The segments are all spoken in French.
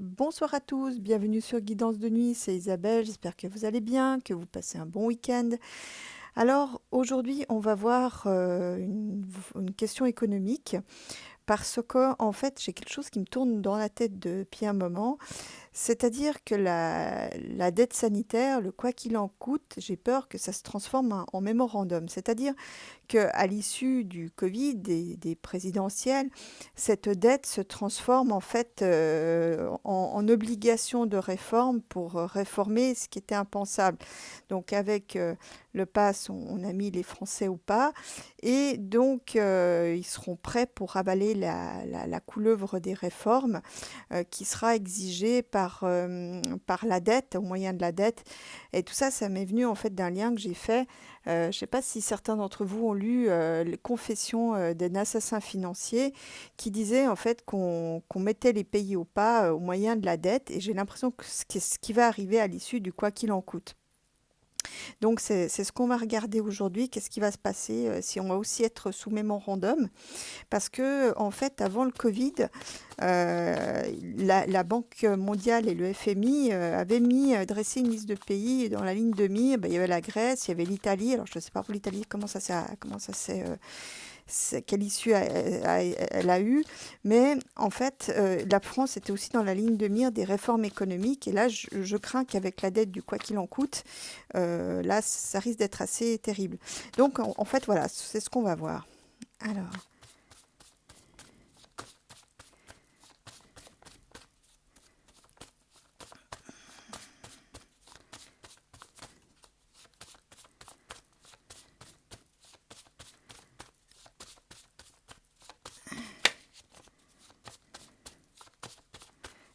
Bonsoir à tous, bienvenue sur Guidance de nuit, c'est Isabelle, j'espère que vous allez bien, que vous passez un bon week-end. Alors aujourd'hui on va voir une question économique parce que en fait j'ai quelque chose qui me tourne dans la tête depuis un moment. C'est-à-dire que la dette sanitaire, le quoi qu'il en coûte, j'ai peur que ça se transforme en mémorandum. C'est-à-dire qu'à l'issue du Covid, des présidentielles, cette dette se transforme en fait en obligation de réforme pour réformer ce qui était impensable. Donc avec le pass, on a mis les Français au pas et donc ils seront prêts pour avaler la couleuvre des réformes qui sera exigé par la dette, au moyen de la dette. Et tout ça, ça m'est venu en fait d'un lien que j'ai fait. Je ne sais pas si certains d'entre vous ont lu les Confessions d'un assassin financier qui disait en fait qu'on mettait les pays au pas au moyen de la dette. Et j'ai l'impression que ce qui va arriver à l'issue du quoi qu'il en coûte. Donc c'est ce qu'on va regarder aujourd'hui. Qu'est-ce qui va se passer si on va aussi être sous mémorandum? Parce que, en fait, avant le Covid, la Banque mondiale et le FMI avaient dressé une liste de pays. Dans la ligne de mire, ben, il y avait la Grèce, il y avait l'Italie. Alors, je ne sais pas pour l'Italie quelle issue elle a eu. Mais en fait, la France était aussi dans la ligne de mire des réformes économiques. Et là, je crains qu'avec la dette du quoi qu'il en coûte, là, ça risque d'être assez terrible. Donc, en fait, voilà, c'est ce qu'on va voir. Alors.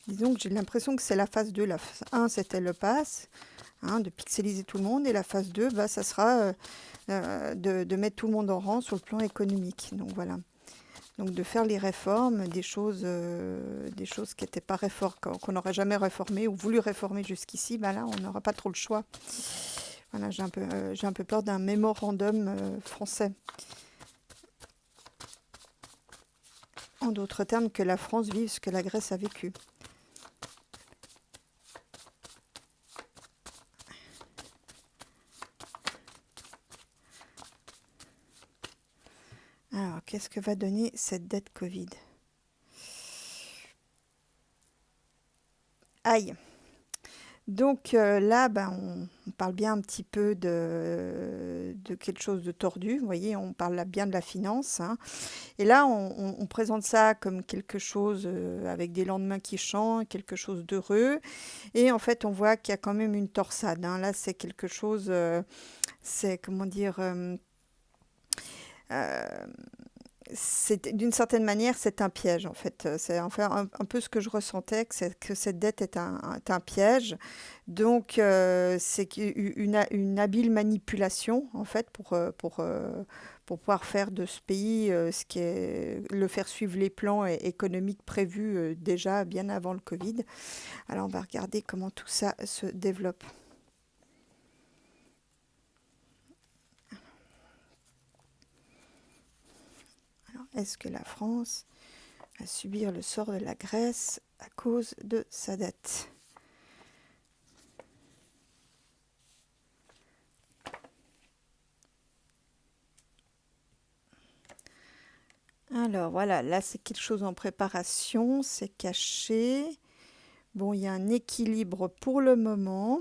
Disons que j'ai l'impression que c'est la phase 2. La phase 1, c'était le pass, hein, de pixeliser tout le monde. Et la phase 2, bah, ça sera de mettre tout le monde en rang sur le plan économique. Donc voilà. Donc de faire les réformes, des choses qui n'étaient pas réformes, qu'on n'aurait jamais réformées ou voulu réformer jusqu'ici, bah là, on n'aura pas trop le choix. Voilà, j'ai un peu peur d'un mémorandum français. En d'autres termes, que la France vive ce que la Grèce a vécu. Alors, qu'est-ce que va donner cette dette Covid? Aïe. Donc là, ben, on parle bien un petit peu de quelque chose de tordu. Vous voyez, on parle là bien de la finance, hein. Et là, on présente ça comme quelque chose avec des lendemains qui chantent, quelque chose d'heureux. Et en fait, on voit qu'il y a quand même une torsade, hein. Là, c'est quelque chose, c'est comment dire, euh, d'une certaine manière, c'est un piège en fait. C'est enfin un peu ce que je ressentais, que cette dette est un piège. Donc, c'est une habile manipulation en fait pour pouvoir faire de ce pays ce qui est le faire suivre les plans économiques prévus déjà bien avant le Covid. Alors, on va regarder comment tout ça se développe. Alors, est-ce que la France va subir le sort de la Grèce à cause de sa dette? Alors voilà, là c'est quelque chose en préparation, c'est caché. Bon, il y a un équilibre pour le moment.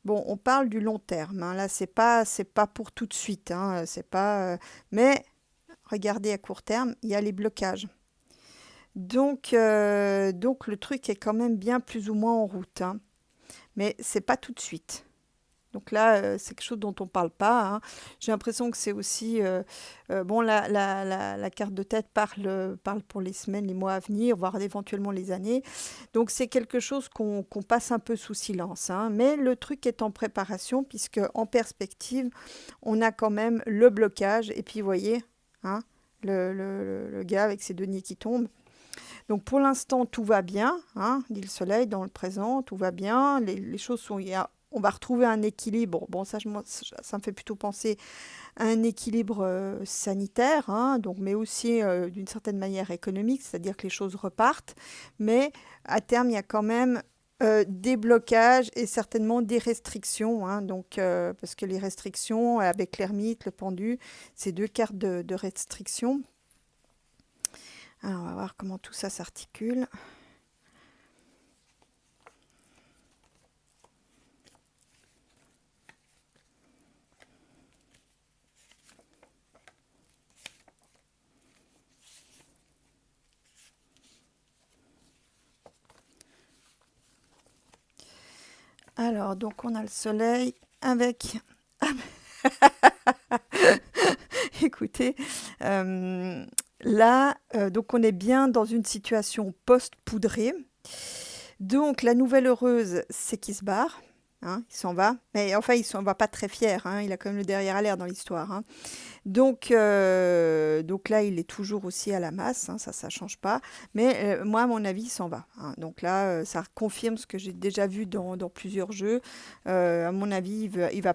Bon, on parle du long terme, hein. Là, c'est pas pour tout de suite, hein. C'est pas, mais regardez à court terme, il y a les blocages. Donc le truc est quand même bien plus ou moins en route, hein. Mais c'est pas tout de suite. Donc là, c'est quelque chose dont on ne parle pas, hein. J'ai l'impression que c'est aussi... bon, la carte de tête parle pour les semaines, les mois à venir, voire éventuellement les années. Donc c'est quelque chose qu'on passe un peu sous silence, hein. Mais le truc est en préparation, puisque en perspective, on a quand même le blocage. Et puis, vous voyez, hein, le gars avec ses deniers qui tombent. Donc pour l'instant, tout va bien, hein, dit le soleil, dans le présent, tout va bien. Les choses sont... on va retrouver un équilibre. Bon, ça, ça me fait plutôt penser à un équilibre sanitaire, hein, donc, mais aussi d'une certaine manière économique, c'est-à-dire que les choses repartent. Mais à terme, il y a quand même des blocages et certainement des restrictions, hein, donc, parce que les restrictions, avec l'ermite, le pendu, c'est deux cartes de restrictions. Alors, on va voir comment tout ça s'articule. Alors, donc on a le soleil avec... Écoutez, là, donc on est bien dans une situation post-poudrée. Donc la nouvelle heureuse, c'est qu'il se barre, hein, il s'en va. Mais enfin, il s'en va pas très fier, hein, il a quand même le derrière à l'air dans l'histoire, hein. Donc là, il est toujours aussi à la masse, hein, ça change pas. Mais moi, à mon avis, il s'en va, hein. Donc là, ça confirme ce que j'ai déjà vu dans plusieurs jeux. À mon avis, il va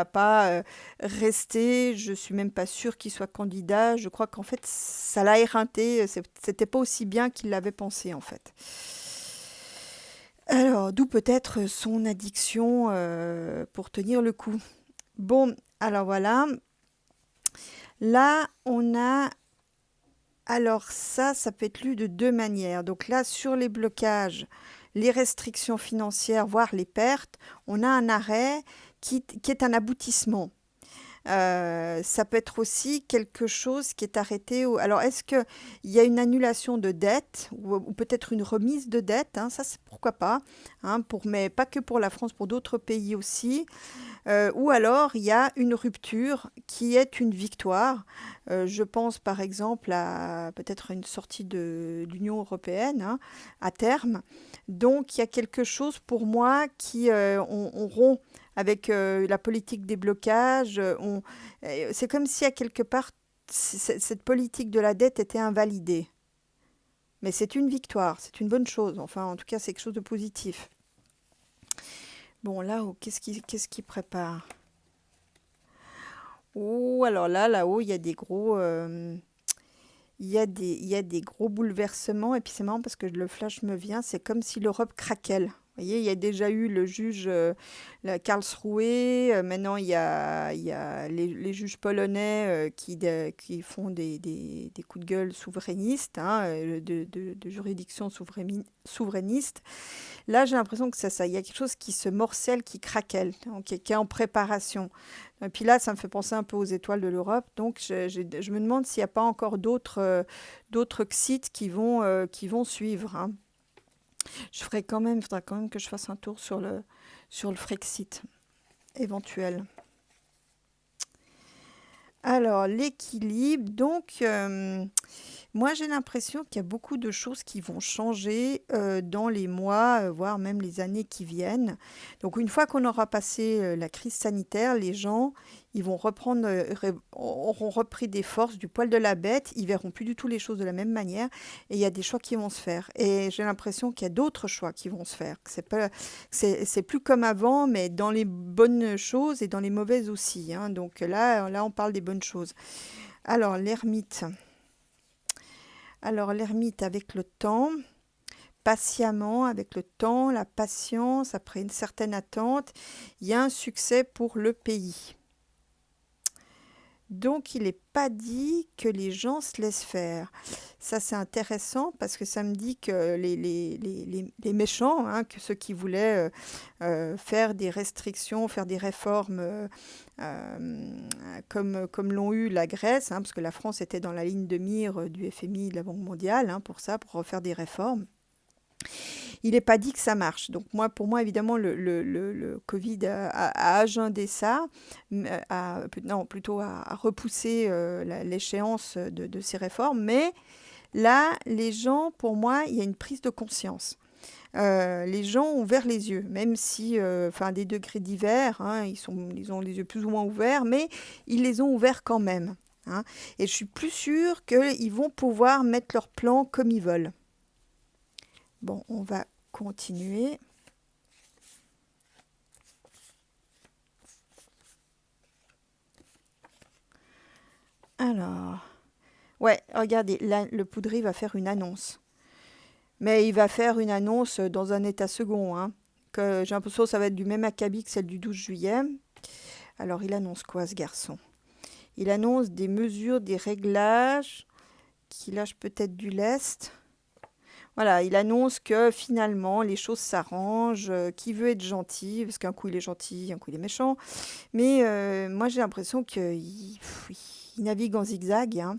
pas rester. Je suis même pas sûre qu'il soit candidat. Je crois qu'en fait, ça l'a éreinté. C'était pas aussi bien qu'il l'avait pensé, en fait. Alors, d'où peut-être son addiction pour tenir le coup. Bon, alors voilà. Là, on a... Alors ça peut être lu de deux manières. Donc là, sur les blocages, les restrictions financières, voire les pertes, on a un arrêt qui est un aboutissement. Ça peut être aussi quelque chose qui est arrêté. Alors, est-ce qu'il y a une annulation de dette ou peut-être une remise de dette, hein, ça, c'est pourquoi pas, hein, mais pas que pour la France, pour d'autres pays aussi. Ou alors, il y a une rupture qui est une victoire. Je pense par exemple à peut-être une sortie de l'Union européenne, hein, à terme. Donc, il y a quelque chose pour moi qui on rompt avec la politique des blocages. C'est comme si à quelque part, cette politique de la dette était invalidée. Mais c'est une victoire, c'est une bonne chose. Enfin, en tout cas, c'est quelque chose de positif. Bon, là-haut, qu'est-ce qui prépare? Oh, alors là-haut, il y a des gros, il y a des gros bouleversements. Et puis c'est marrant parce que le flash me vient, c'est comme si l'Europe craquelle. Vous voyez, il y a déjà eu le juge Karlsruhe. Maintenant, il y a les juges polonais qui font des coups de gueule souverainistes, hein, de juridiction souverainiste. Là, j'ai l'impression que c'est ça. Il y a quelque chose qui se morcelle, qui craquelle, donc, qui est en préparation. Et puis là, ça me fait penser un peu aux étoiles de l'Europe. Donc, je me demande s'il n'y a pas encore d'autres sites qui vont suivre, hein. Il faudra quand même que je fasse un tour sur le Frexit éventuel. Alors, l'équilibre, donc, moi j'ai l'impression qu'il y a beaucoup de choses qui vont changer dans les mois, voire même les années qui viennent. Donc, une fois qu'on aura passé la crise sanitaire, les gens, ils vont auront repris des forces, du poil de la bête, ils verront plus du tout les choses de la même manière, et il y a des choix qui vont se faire. Et j'ai l'impression qu'il y a d'autres choix qui vont se faire. Que c'est plus comme avant, mais dans les bonnes choses et dans les mauvaises aussi, hein. Donc là, on parle des bonnes choses. Alors, l'ermite. Alors, l'ermite avec le temps, patiemment, avec le temps, la patience, après une certaine attente, il y a un succès pour le pays. Donc, il n'est pas dit que les gens se laissent faire. Ça, c'est intéressant parce que ça me dit que les méchants, hein, que ceux qui voulaient faire des restrictions, faire des réformes comme l'ont eu la Grèce, hein, parce que la France était dans la ligne de mire du FMI, de la Banque mondiale, hein, pour ça, pour refaire des réformes. Il n'est pas dit que ça marche. Donc moi, pour moi, évidemment, le Covid a agendé ça, non, plutôt a repoussé l'échéance de ces réformes. Mais là, les gens, pour moi, il y a une prise de conscience. Les gens ont ouvert les yeux, même si, enfin, des degrés divers, hein, ils ont les yeux plus ou moins ouverts, mais ils les ont ouverts quand même, hein. Et je suis plus sûre qu'ils vont pouvoir mettre leur plan comme ils veulent. Bon, on va continuer. Alors, ouais, regardez, là, le poudrier va faire une annonce. Mais il va faire une annonce dans un état second, hein, que j'ai l'impression que ça va être du même acabit que celle du 12 juillet. Alors, il annonce quoi, ce garçon? Il annonce des mesures, des réglages, qui lâchent peut-être du lest. Voilà, il annonce que finalement les choses s'arrangent, qu'il veut être gentil, parce qu'un coup il est gentil, un coup il est méchant. Mais moi j'ai l'impression qu'il navigue en zigzag, hein.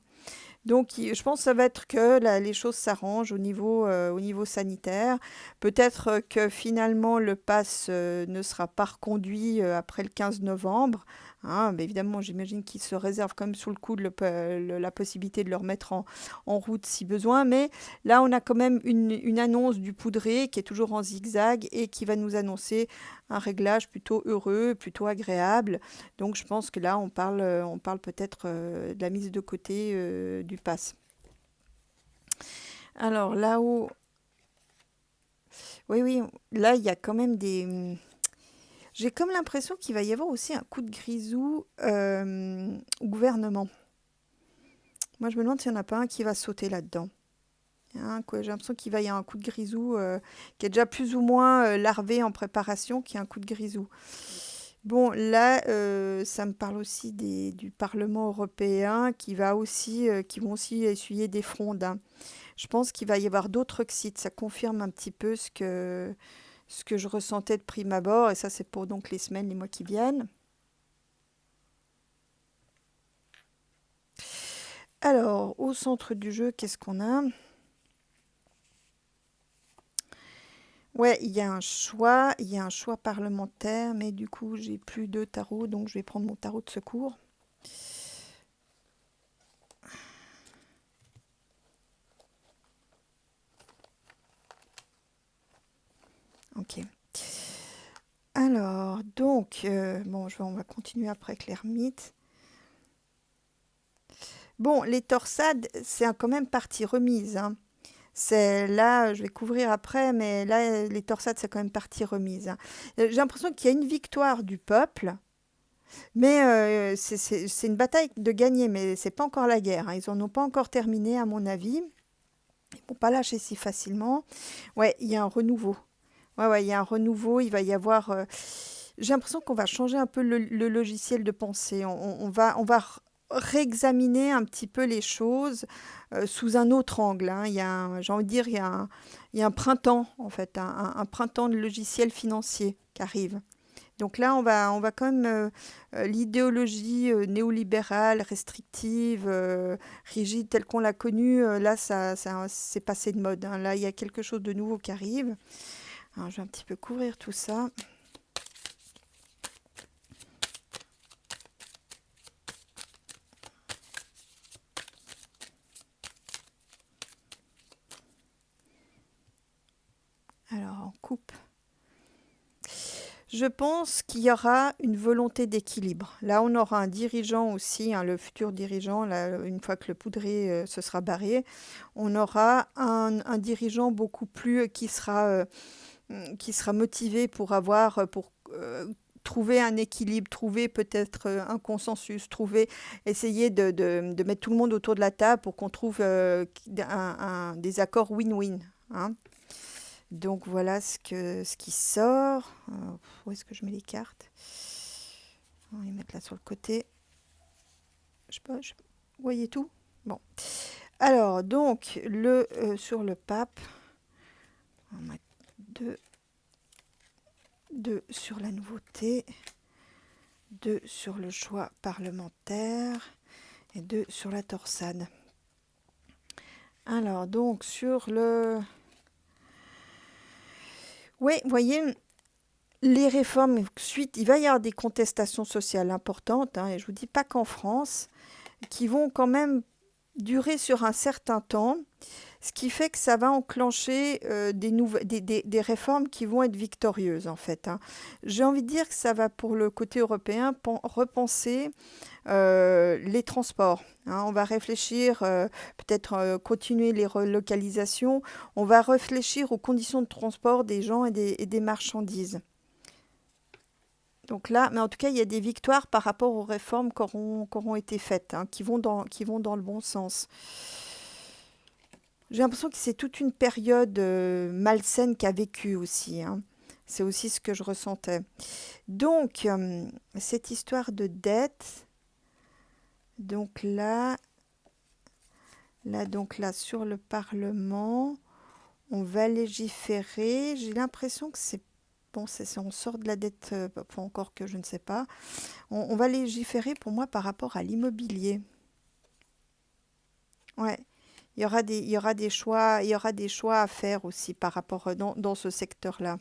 Donc je pense que ça va être que les choses s'arrangent au niveau sanitaire. Peut-être que finalement le pass ne sera pas reconduit après le 15 novembre. Hein, mais évidemment, j'imagine qu'il se réserve quand même sous le coude la possibilité de le remettre en route si besoin. Mais là, on a quand même une annonce du poudré qui est toujours en zigzag et qui va nous annoncer un réglage plutôt heureux, plutôt agréable. Donc je pense que là, on parle peut-être de la mise de côté du pass. Alors là-haut, oui, oui, là, il y a quand même j'ai comme l'impression qu'il va y avoir aussi un coup de grisou au gouvernement. Moi, je me demande s'il n'y en a pas un qui va sauter là-dedans. Hein, quoi, j'ai l'impression qu'il va y avoir un coup de grisou qui est déjà plus ou moins larvé en préparation, qui est un coup de grisou. Bon, là, ça me parle aussi du Parlement européen qui vont aussi essuyer des frondes, hein. Je pense qu'il va y avoir d'autres Brexit. Ça confirme un petit peu ce que je ressentais de prime abord. Et ça, c'est pour donc les semaines, les mois qui viennent. Alors, au centre du jeu, qu'est-ce qu'on a? Ouais, il y a un choix parlementaire, mais du coup, j'ai plus de tarot, donc je vais prendre mon tarot de secours. Ok. Alors, donc, bon, on va continuer après avec l'ermite. Bon, les torsades, c'est quand même partie remise, hein. C'est là, je vais couvrir après, mais là, les torsades, c'est quand même partie remise, hein. J'ai l'impression qu'il y a une victoire du peuple, mais c'est une bataille de gagner, mais c'est pas encore la guerre, hein. Ils en ont pas encore terminé, à mon avis. Ils vont pas lâcher si facilement. Ouais, il y a un renouveau. Ouais, ouais, il y a un renouveau. Il va y avoir. J'ai l'impression qu'on va changer un peu le logiciel de pensée. On va réexaminer un petit peu les choses sous un autre angle, hein. J'ai envie de dire, il y a un printemps, en fait, un printemps de logiciels financiers qui arrive. Donc là, on va quand même l'idéologie néolibérale, restrictive, rigide telle qu'on l'a connue, là, c'est passé de mode, hein. Là, il y a quelque chose de nouveau qui arrive. Alors, je vais un petit peu couvrir tout ça. Alors, en coupe. Je pense qu'il y aura une volonté d'équilibre. Là, on aura un dirigeant aussi, hein, le futur dirigeant, là, une fois que le poudré se sera barré, on aura un dirigeant beaucoup plus qui sera motivé pour trouver un équilibre, trouver peut-être un consensus, essayer de mettre tout le monde autour de la table pour qu'on trouve des accords win-win, hein. Donc voilà ce qui sort. Où est-ce que je mets les cartes? On va les mettre là sur le côté. Je sais pas, vous voyez tout? Bon. Alors, donc, sur le pape, on va mettre deux sur la nouveauté, 2 sur le choix parlementaire et 2 sur la torsade. Alors, donc, sur le... Oui, vous voyez, les réformes, suite, il va y avoir des contestations sociales importantes, hein, et je vous dis pas qu'en France, qui vont quand même durer sur un certain temps, ce qui fait que ça va enclencher des réformes qui vont être victorieuses, en fait, hein. J'ai envie de dire que ça va, pour le côté européen, repenser les transports, hein. On va réfléchir, peut-être continuer les relocalisations. On va réfléchir aux conditions de transport des gens et des marchandises. Donc là, mais en tout cas, il y a des victoires par rapport aux réformes qui auront été faites, hein, qui vont dans le bon sens. J'ai l'impression que c'est toute une période malsaine qu'a vécue aussi, hein. C'est aussi ce que je ressentais. Donc, cette histoire de dette, donc donc là, sur le Parlement, on va légiférer. J'ai l'impression que c'est bon, on sort de la dette, pas encore que je ne sais pas. On va légiférer pour moi par rapport à l'immobilier. Ouais, il y aura des choix, il y aura des choix à faire aussi par rapport dans ce secteur-là.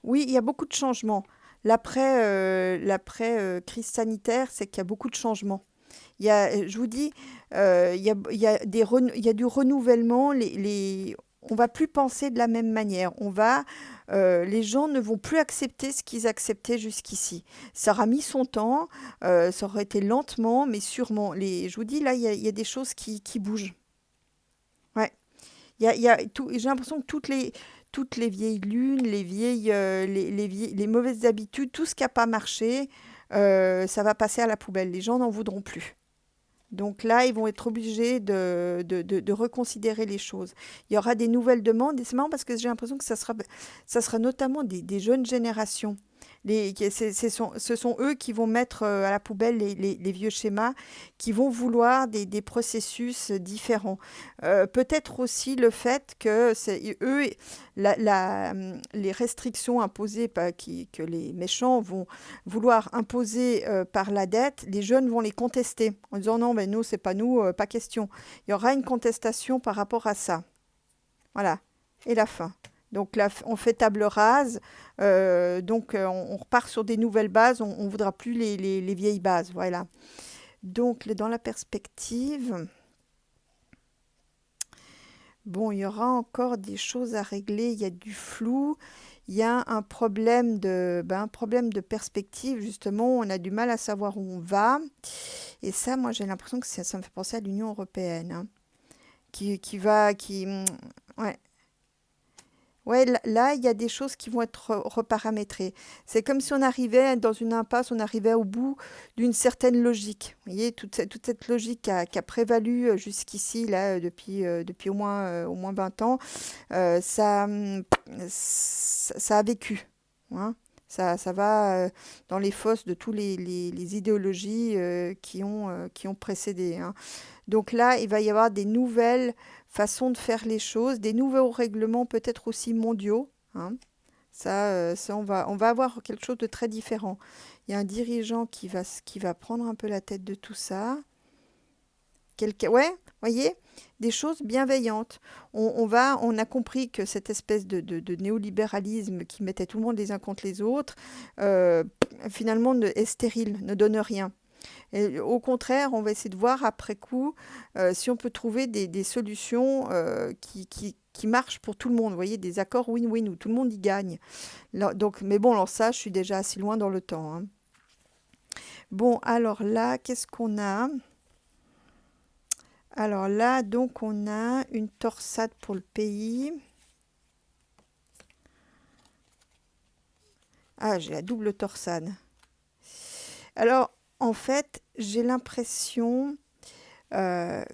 Oui, il y a beaucoup de changements. L'après crise sanitaire, c'est qu'il y a beaucoup de changements. Je vous dis, il y a il y a du renouvellement. On va plus penser de la même manière. Les gens ne vont plus accepter ce qu'ils acceptaient jusqu'ici. Ça aura mis son temps, ça aurait été lentement, mais sûrement. Je vous dis, là, il y a des choses qui bougent. Ouais. Il y a j'ai l'impression que toutes les vieilles lunes, les mauvaises habitudes, tout ce qui n'a pas marché, ça va passer à la poubelle. Les gens n'en voudront plus. Donc là, ils vont être obligés de reconsidérer les choses. Il y aura des nouvelles demandes, et c'est marrant parce que j'ai l'impression que ça sera notamment des jeunes générations. Ce sont eux qui vont mettre à la poubelle les vieux schémas, qui vont vouloir des processus différents. Peut-être aussi le fait que c'est eux, les restrictions imposées que les méchants vont vouloir imposer par la dette, les jeunes vont les contester en disant non, mais nous, c'est pas nous, pas question. Il y aura une contestation par rapport à ça. Voilà. Et la fin. Donc là, on fait table rase, on repart sur des nouvelles bases, on ne voudra plus les vieilles bases. Voilà. Donc, dans la perspective, bon, il y aura encore des choses à régler, il y a du flou, il y a un problème de perspective, justement, on a du mal à savoir où on va. Et ça, moi, j'ai l'impression que ça me fait penser à l'Union européenne, hein, ouais. Ouais, là, il y a des choses qui vont être reparamétrées. C'est comme si on arrivait dans une impasse, on arrivait au bout d'une certaine logique. Vous voyez, toute cette logique qui a prévalu jusqu'ici, là, depuis au moins 20 ans, ça a vécu, hein. Ça va dans les fosses de tous les idéologies qui ont précédé, hein. Donc là, il va y avoir des nouvelles façons de faire les choses, des nouveaux règlements peut-être aussi mondiaux, hein. On va avoir quelque chose de très différent. Il y a un dirigeant qui va prendre un peu la tête de tout ça. Ouais, voyez, des choses bienveillantes. On a compris que cette espèce de néolibéralisme qui mettait tout le monde les uns contre les autres, euh, finalement, est stérile, ne donne rien. Et au contraire, on va essayer de voir après coup si on peut trouver des solutions qui marchent pour tout le monde. Vous voyez, des accords win-win où tout le monde y gagne. Là, donc, mais bon, alors ça, je suis déjà assez loin dans le temps, hein. Bon, alors là, qu'est-ce qu'on a? Alors là, donc, on a une torsade pour le pays. Ah, j'ai la double torsade. Alors, en fait, j'ai l'impression euh,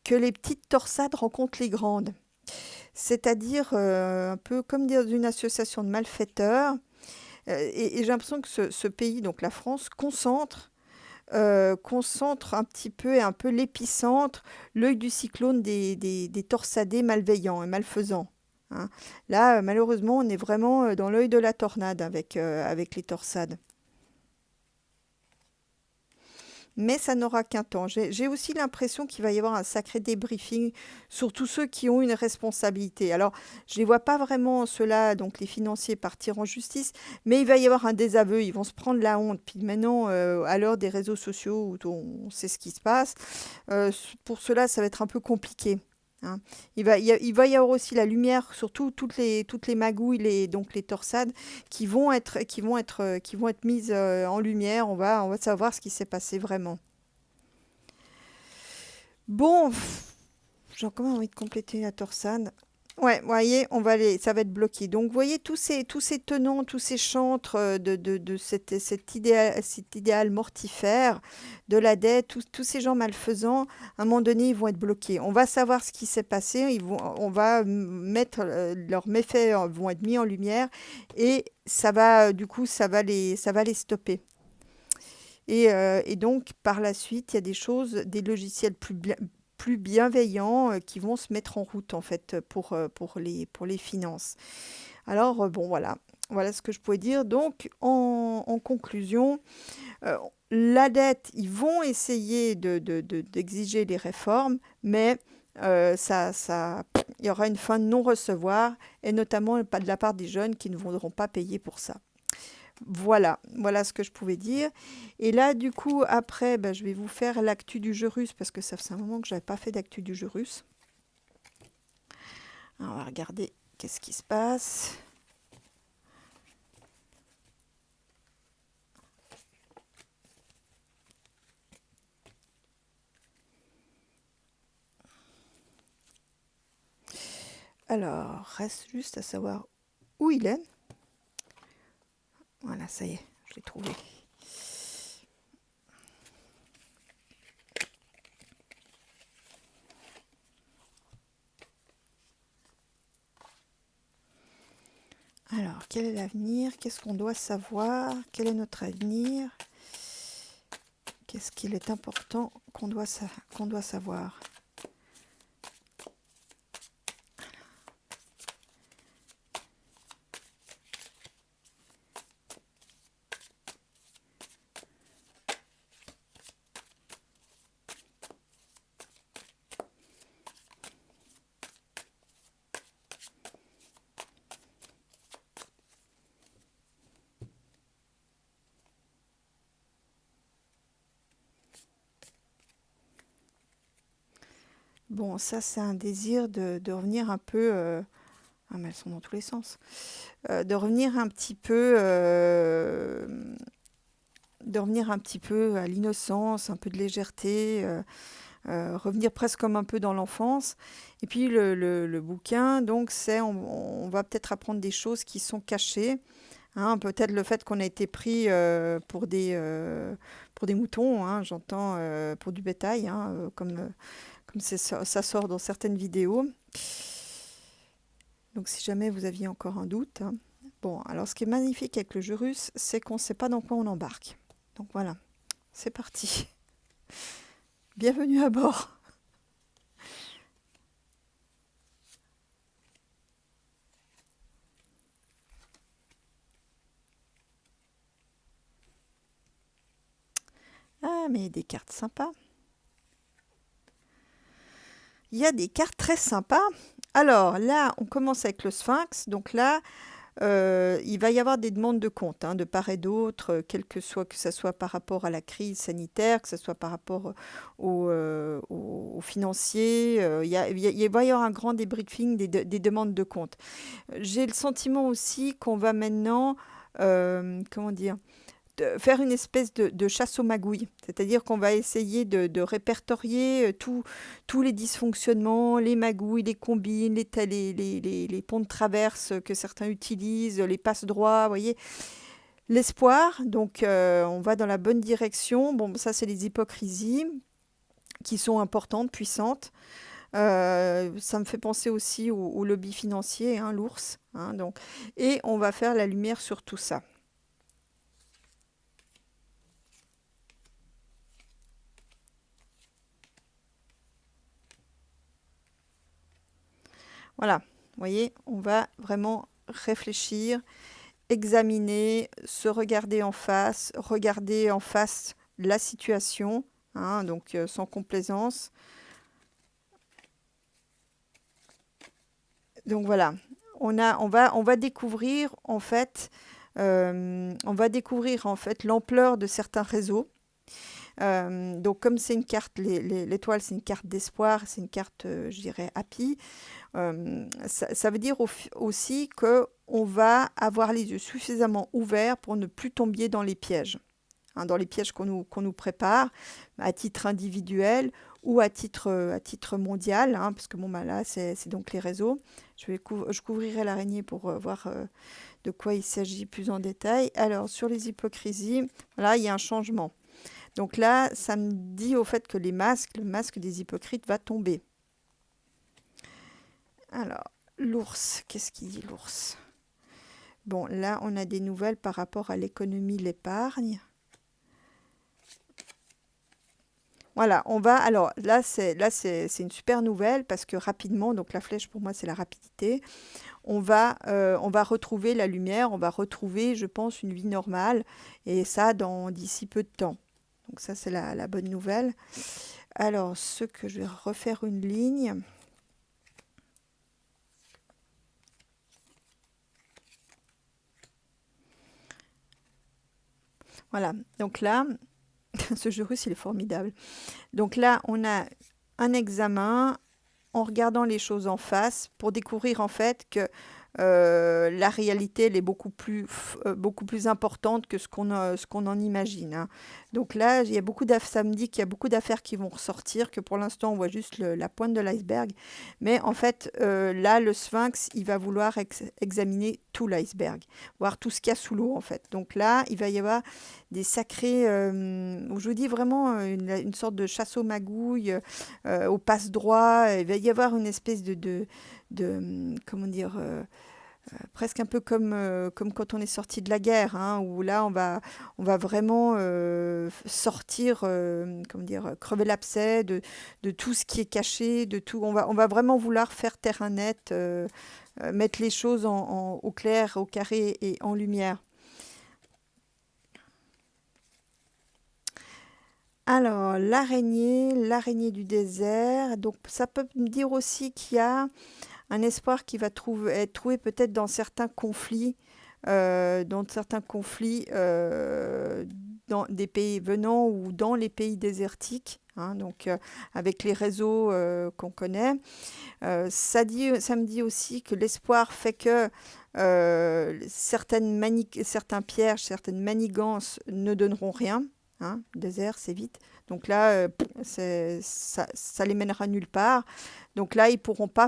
que les petites torsades rencontrent les grandes. C'est-à-dire un peu comme dans une association de malfaiteurs. Et j'ai l'impression que ce pays, donc la France, concentre un petit peu et un peu l'épicentre, l'œil du cyclone des torsadés malveillants et malfaisants, hein. Là, malheureusement, on est vraiment dans l'œil de la tornade avec les torsades. Mais ça n'aura qu'un temps. J'ai aussi l'impression qu'il va y avoir un sacré débriefing sur tous ceux qui ont une responsabilité. Alors, je ne les vois pas vraiment, ceux-là, donc les financiers, partir en justice, mais il va y avoir un désaveu, ils vont se prendre la honte. Puis maintenant, à l'heure des réseaux sociaux, où on sait ce qui se passe, pour cela, ça va être un peu compliqué, hein. Il va y avoir aussi la lumière sur toutes les magouilles, donc les torsades, qui vont être mises en lumière. On va savoir ce qui s'est passé vraiment. Bon, j'ai quand même envie de compléter la torsade. Ouais, vous voyez, ça va être bloqué. Donc, vous voyez, tous ces tenants, tous ces chantres de cet idéal mortifère de la dette, tous ces gens malfaisants, à un moment donné, ils vont être bloqués. On va savoir ce qui s'est passé, on va mettre leurs méfaits vont être mis en lumière et ça va, du coup, ça va les stopper. Et donc, par la suite, il y a des choses, des logiciels plus bienveillants qui vont se mettre en route, en fait, pour les finances. Alors, bon, voilà. Voilà ce que je pouvais dire. Donc, en conclusion, euh, la dette, ils vont essayer d'exiger les réformes, mais il y aura une fin de non-recevoir, et notamment pas de la part des jeunes qui ne voudront pas payer pour ça. Voilà ce que je pouvais dire. Et là, du coup, après, ben, je vais vous faire l'actu du jeu russe parce que ça fait un moment que je n'avais pas fait d'actu du jeu russe. Alors, on va regarder qu'est-ce qui se passe. Alors, reste juste à savoir où il est. Voilà, ça y est, je l'ai trouvé. Alors, quel est l'avenir? Qu'est-ce qu'on doit savoir? Quel est notre avenir? Qu'est-ce qu'il est important qu'on doit savoir? Bon, ça, c'est un désir de revenir un peu. Ah, mais elles sont dans tous les sens. De revenir un petit peu. De revenir un petit peu à l'innocence, un peu de légèreté, revenir presque comme un peu dans l'enfance. Et puis le bouquin, donc, on va peut-être apprendre des choses qui sont cachées. Hein, peut-être le fait qu'on a été pris pour des moutons, hein, j'entends, pour du bétail, hein, comme ça sort dans certaines vidéos. Donc si jamais vous aviez encore un doute, hein. Bon, alors ce qui est magnifique avec le jeu russe, c'est qu'on ne sait pas dans quoi on embarque. Donc voilà, c'est parti. Bienvenue à bord. Ah, mais des cartes sympas. Il y a des cartes très sympas. Alors là, on commence avec le Sphinx. Donc là, il va y avoir des demandes de compte, hein, de part et d'autre, que ce soit par rapport à la crise sanitaire, que ce soit par rapport aux financiers. Il va y avoir un grand débriefing des demandes de compte. J'ai le sentiment aussi qu'on va maintenant, comment dire, faire une espèce de chasse aux magouilles. C'est-à-dire qu'on va essayer de répertorier tous les dysfonctionnements, les magouilles, les combines, les ponts de traverse que certains utilisent, les passe-droits, vous voyez. L'espoir, donc on va dans la bonne direction. Bon, ça, c'est les hypocrisies qui sont importantes, puissantes. Ça me fait penser aussi au lobby financier, hein, l'ours. Hein, donc, et on va faire la lumière sur tout ça. Voilà, vous voyez, on va vraiment réfléchir, examiner, se regarder en face la situation, hein, donc sans complaisance. Donc voilà, on va découvrir en fait, l'ampleur de certains réseaux. Donc comme c'est une carte, l'étoile c'est une carte d'espoir, c'est une carte, je dirais, happy. Ça veut dire aussi que on va avoir les yeux suffisamment ouverts pour ne plus tomber dans les pièges, hein, dans les pièges qu'on nous prépare à titre individuel ou à titre mondial, hein, parce que bon, bah, là, c'est donc les réseaux. Je couvrirai l'araignée pour voir de quoi il s'agit plus en détail. Alors, sur les hypocrisies, voilà, il y a un changement. Donc là, ça me dit au fait que le masque des hypocrites va tomber. Alors, l'ours, qu'est-ce qu'il dit l'ours? Bon, là, on a des nouvelles par rapport à l'économie, l'épargne. Voilà, on va. Alors c'est une super nouvelle parce que rapidement, donc la flèche pour moi c'est la rapidité. On va retrouver la lumière, on va retrouver, je pense, une vie normale et ça dans d'ici peu de temps. Donc ça c'est la bonne nouvelle. Alors ce que je vais refaire une ligne. Voilà. Donc là, ce jeu russe il est formidable. Donc là on a un examen en regardant les choses en face pour découvrir en fait que la réalité elle est beaucoup plus importante que ce qu'on en imagine, hein. Donc là, il y a ça me dit qu'il y a beaucoup d'affaires qui vont ressortir, que pour l'instant on voit juste la pointe de l'iceberg. Mais en fait, là, le Sphinx, il va vouloir examiner tout l'iceberg, voir tout ce qu'il y a sous l'eau en fait. Donc là, il va y avoir des sacrés, je vous dis vraiment une sorte de chasse aux magouilles, au passe-droit. Il va y avoir une espèce comment dire, presque un peu comme quand on est sorti de la guerre, hein, où là on va vraiment sortir, comment dire, crever l'abcès de tout ce qui est caché, de tout. On va vraiment vouloir faire terrain net, mettre les choses au clair, au carré et en lumière. Alors, l'araignée du désert. Donc, ça peut me dire aussi qu'il y a un espoir qui va être trouvé peut-être dans certains conflits dans des pays venant ou dans les pays désertiques, hein, donc avec les réseaux qu'on connaît. Ça me dit aussi que l'espoir fait que certains pièges, certaines manigances ne donneront rien. Hein, le désert, c'est vite. Donc là, ça les mènera nulle part. Donc là, ils pourront pas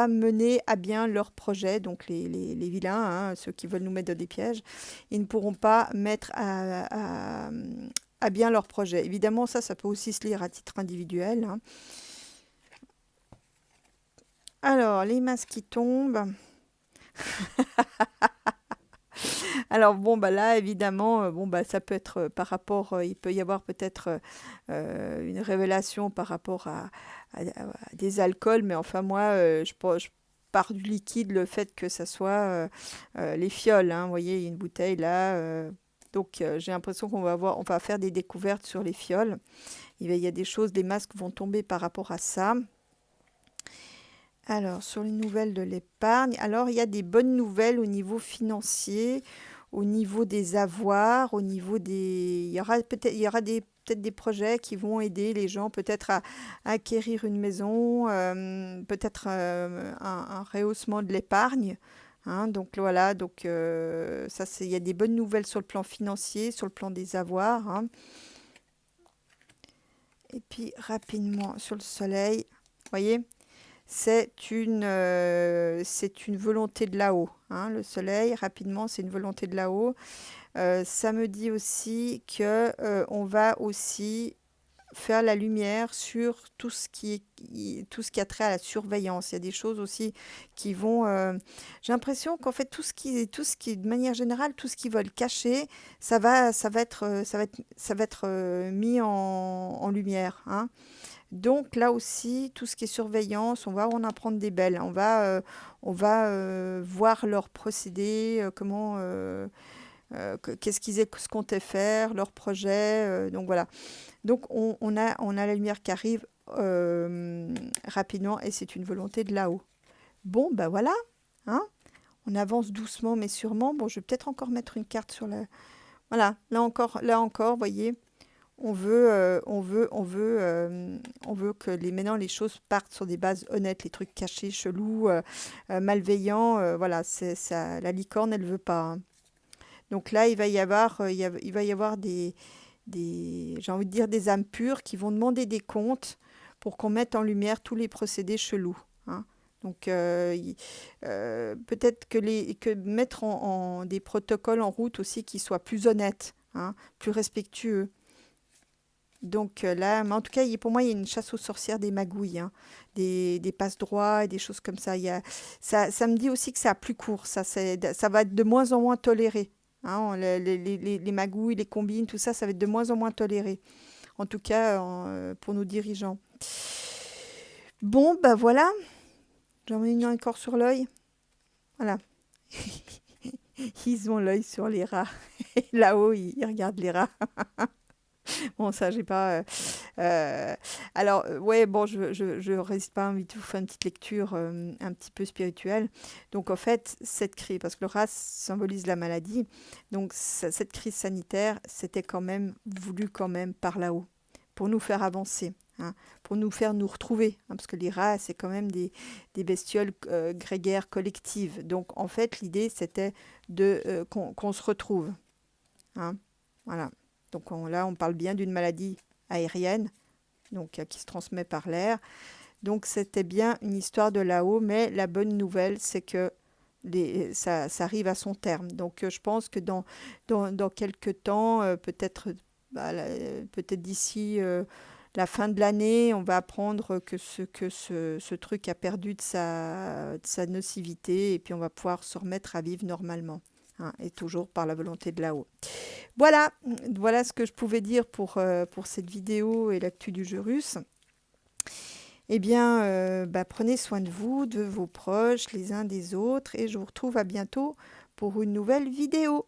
mener à bien leur projet. Donc les vilains, hein, ceux qui veulent nous mettre dans des pièges, ils ne pourront pas mettre à bien leur projet. Évidemment, ça peut aussi se lire à titre individuel, hein. Alors, les masques qui tombent. Alors bon, bah là, évidemment, bon, bah, ça peut être par rapport, il peut y avoir peut-être une révélation par rapport à des alcools, mais enfin moi, je pars du liquide, le fait que ça soit les fioles, hein. Vous voyez, il y a une bouteille là. Donc j'ai l'impression on va faire des découvertes sur les fioles. Il y a des choses, des masques vont tomber par rapport à ça. Alors, sur les nouvelles de l'épargne, alors il y a des bonnes nouvelles au niveau financier, au niveau des avoirs, au niveau des... il y aura peut-être des projets qui vont aider les gens peut-être à acquérir une maison, peut-être un rehaussement de l'épargne, hein. Donc voilà, donc il y a des bonnes nouvelles sur le plan financier, sur le plan des avoirs, hein. Et puis rapidement sur le soleil, vous voyez? C'est une volonté de là-haut, hein. Le soleil, rapidement, c'est une volonté de là-haut. Ça me dit aussi que on va aussi faire la lumière sur tout ce qui a trait à la surveillance. Il y a des choses aussi qui vont. J'ai l'impression qu'en fait tout ce qui, de manière générale, tout ce qu'ils veulent cacher, ça va être mis en lumière, hein. Donc là aussi, tout ce qui est surveillance, on va en apprendre des belles. On va voir leurs procédés, qu'est-ce se comptaient faire, leurs projets. Donc voilà. Donc on a la lumière qui arrive rapidement et c'est une volonté de là-haut. Bon, ben voilà, hein, on avance doucement mais sûrement. Bon, je vais peut-être encore mettre une carte sur la... Voilà, là encore, voyez. On veut que maintenant les choses partent sur des bases honnêtes, les trucs cachés, chelous, malveillants, voilà, c'est ça, la licorne, elle veut pas, hein. Donc là, il va y avoir j'ai envie de dire des âmes pures qui vont demander des comptes pour qu'on mette en lumière tous les procédés chelous, hein. Donc, peut-être que mettre des protocoles en route aussi qui soient plus honnêtes, hein, plus respectueux. Donc là, mais en tout cas, pour moi, il y a une chasse aux sorcières des magouilles, hein, des passe-droits et des choses comme ça. Ça me dit aussi que ça a plus court, ça va être de moins en moins toléré, hein, les magouilles, les combines, tout ça, ça va être de moins en moins toléré. En tout cas, pour nos dirigeants. Bon, bah voilà, j'en ai une encore sur l'œil. Voilà. Ils ont l'œil sur les rats. Et là-haut, ils regardent les rats. Bon, ça, j'ai pas. Alors, ouais, bon, je résiste pas, envie de vous faire une petite lecture un petit peu spirituelle. Donc, en fait, cette crise, parce que le rat symbolise la maladie, donc cette crise sanitaire, c'était quand même voulu quand même par là-haut, pour nous faire avancer, hein, pour nous faire nous retrouver, hein, parce que les rats, c'est quand même des bestioles grégaires collectives. Donc, en fait, l'idée, c'était qu'on se retrouve, hein, voilà. Donc là, on parle bien d'une maladie aérienne, donc qui se transmet par l'air. Donc c'était bien une histoire de là-haut, mais la bonne nouvelle, c'est que ça arrive à son terme. Donc je pense que dans quelques temps, peut-être peut-être d'ici la fin de l'année, on va apprendre que ce truc a perdu de sa nocivité et puis on va pouvoir se remettre à vivre normalement, hein, et toujours par la volonté de là-haut. Voilà, voilà ce que je pouvais dire pour cette vidéo et l'actu du jeu russe. Eh bien, bah, prenez soin de vous, de vos proches, les uns des autres, et je vous retrouve à bientôt pour une nouvelle vidéo.